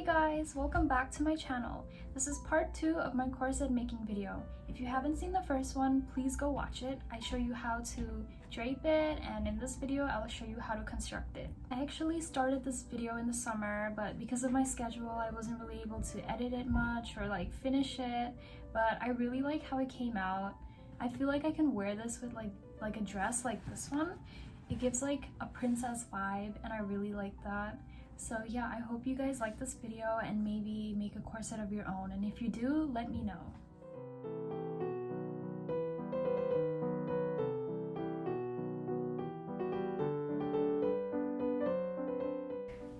guys, welcome back to my channel. This is part 2 of my corset making video. If you haven't seen the first one, please go watch it. I show you how to drape it, and in this video I'll show you how to construct it. I actually started this video in the summer, but because of my schedule I wasn't really able to edit it much or finish it, but I really like how it came out. I feel like I can wear this with like a dress like this one. It gives like a princess vibe and I really like that. So yeah, I hope you guys like this video and maybe make a corset of your own, and if you do, let me know.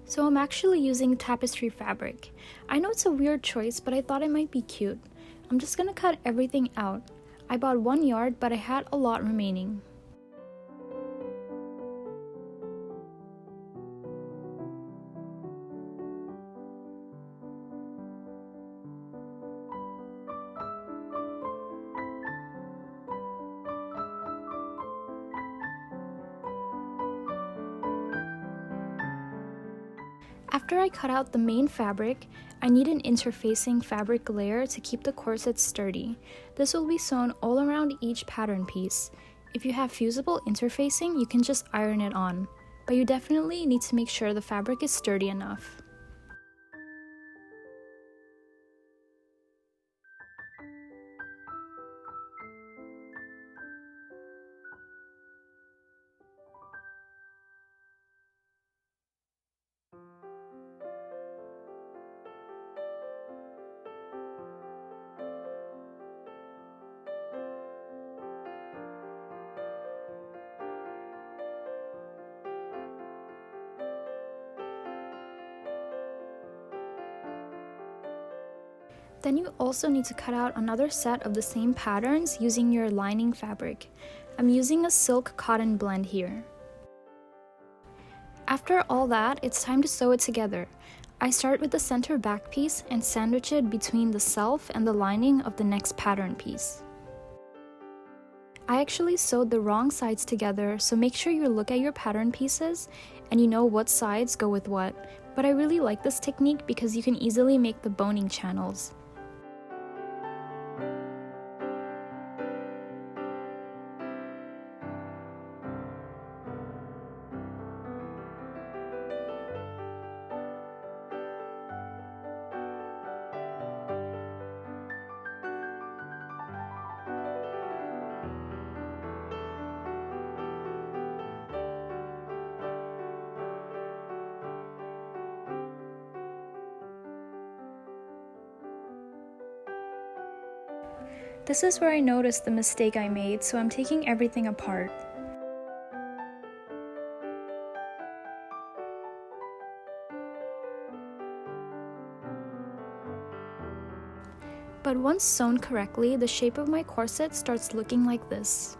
So I'm actually using tapestry fabric. I know it's a weird choice, but I thought it might be cute. I'm just gonna cut everything out. I bought 1 yard, but I had a lot remaining. After I cut out the main fabric, I need an interfacing fabric layer to keep the corset sturdy. This will be sewn all around each pattern piece. If you have fusible interfacing, you can just iron it on, but you definitely need to make sure the fabric is sturdy enough. Then you also need to cut out another set of the same patterns using your lining fabric. I'm using a silk cotton blend here. After all that, it's time to sew it together. I start with the center back piece and sandwich it between the self and the lining of the next pattern piece. I actually sewed the wrong sides together, so make sure you look at your pattern pieces and you know what sides go with what. But I really like this technique because you can easily make the boning channels. This is where I noticed the mistake I made, so I'm taking everything apart. But once sewn correctly, the shape of my corset starts looking like this.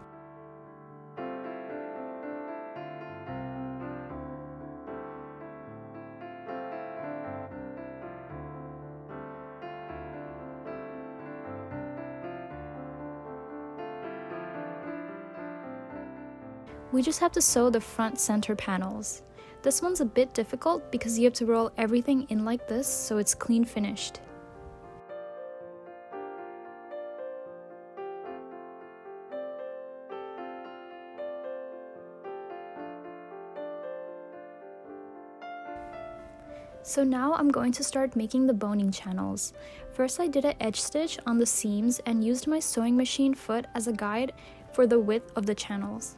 We just have to sew the front center panels. This one's a bit difficult because you have to roll everything in like this so it's clean finished. So now I'm going to start making the boning channels. First I did an edge stitch on the seams and used my sewing machine foot as a guide for the width of the channels.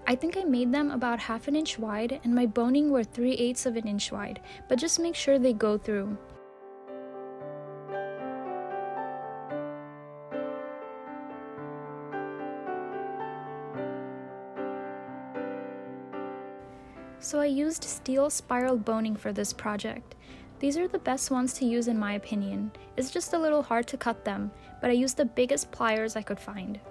I think I made them about 1/2 inch wide, and my boning were 3/8 of an inch wide, but just make sure they go through. So I used steel spiral boning for this project. These are the best ones to use in my opinion. It's just a little hard to cut them, but I used the biggest pliers I could find.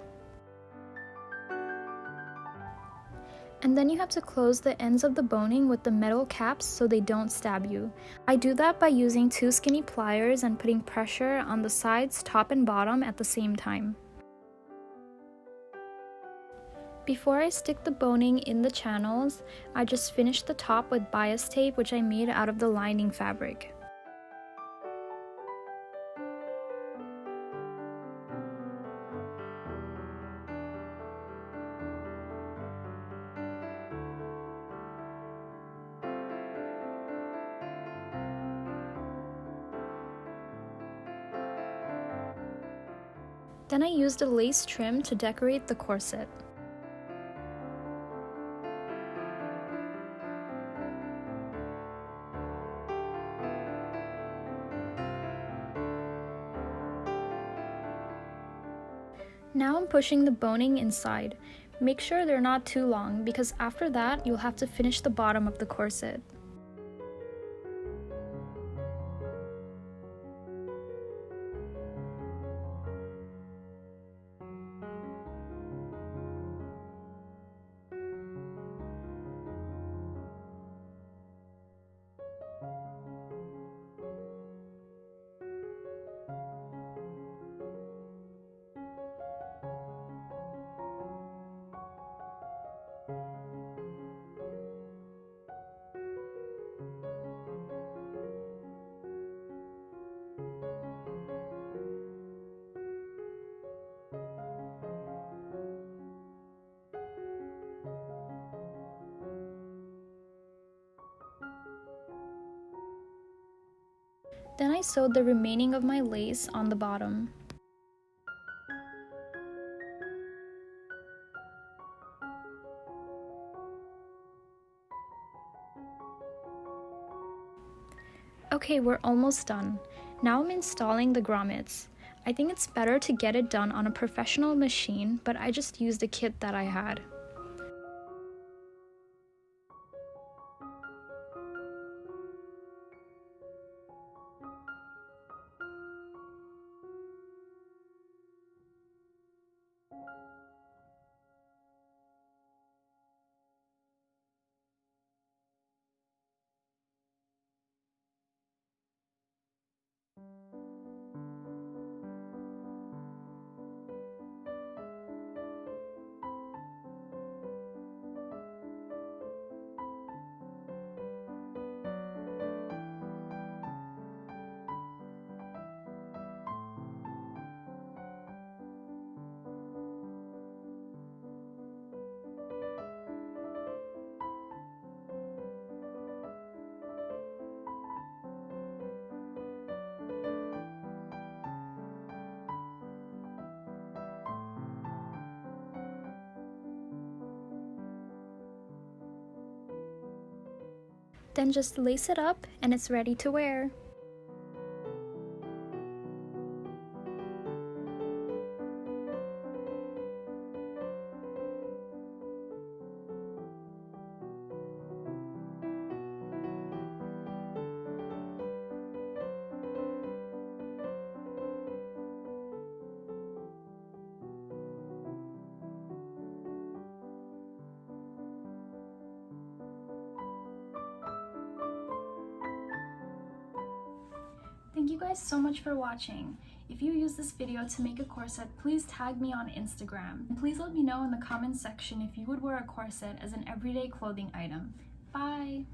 And then you have to close the ends of the boning with the metal caps so they don't stab you. I do that by using 2 skinny pliers and putting pressure on the sides, top and bottom at the same time. Before I stick the boning in the channels, I just finish the top with bias tape, which I made out of the lining fabric. Then I used a lace trim to decorate the corset. Now I'm pushing the boning inside. Make sure they're not too long because after that you'll have to finish the bottom of the corset. Then I sewed the remaining of my lace on the bottom. Okay, we're almost done. Now I'm installing the grommets. I think it's better to get it done on a professional machine, but I just used a kit that I had. Then just lace it up and it's ready to wear. Thank you guys so much for watching. If you use this video to make a corset, please tag me on Instagram. And please let me know in the comments section if you would wear a corset as an everyday clothing item. Bye!